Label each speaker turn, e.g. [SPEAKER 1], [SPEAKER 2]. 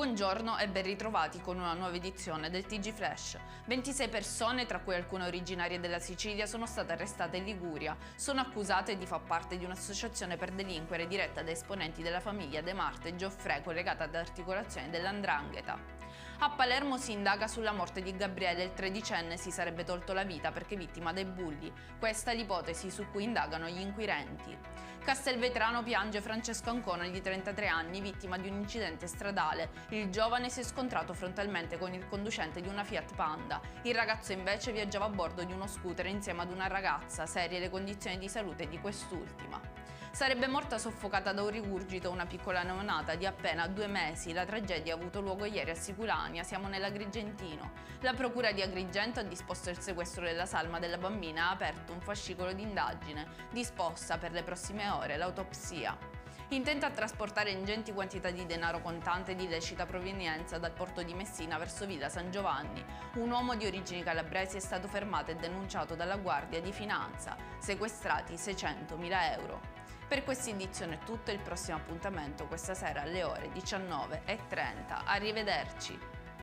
[SPEAKER 1] Buongiorno e ben ritrovati con una nuova edizione del TG Flash. 26 persone, tra cui alcune originarie della Sicilia, sono state arrestate in Liguria. Sono accusate di far parte di un'associazione per delinquere diretta da esponenti della famiglia De Marte e Gioffre, collegata ad articolazioni dell''ndrangheta. A Palermo si indaga sulla morte di Gabriele, il tredicenne si sarebbe tolto la vita perché vittima dei bulli. Questa è l'ipotesi su cui indagano gli inquirenti. Castelvetrano piange Francesco Ancona di 33 anni, vittima di un incidente stradale. Il giovane si è scontrato frontalmente con il conducente di una Fiat Panda. Il ragazzo invece viaggiava a bordo di uno scooter insieme ad una ragazza, serie le condizioni di salute di quest'ultima. Sarebbe morta soffocata da un rigurgito una piccola neonata di appena 2 mesi. La tragedia ha avuto luogo ieri a Siculania, siamo nell'Agrigentino. La procura di Agrigento ha disposto il sequestro della salma della bambina e ha aperto un fascicolo d'indagine, disposta per le prossime ore l'autopsia. Intenta a trasportare ingenti quantità di denaro contante di illecita provenienza dal porto di Messina verso Villa San Giovanni. Un uomo di origini calabresi è stato fermato e denunciato dalla Guardia di Finanza, sequestrati 600.000 euro. Per questa edizione è tutto, il prossimo appuntamento questa sera alle ore 19:30. Arrivederci!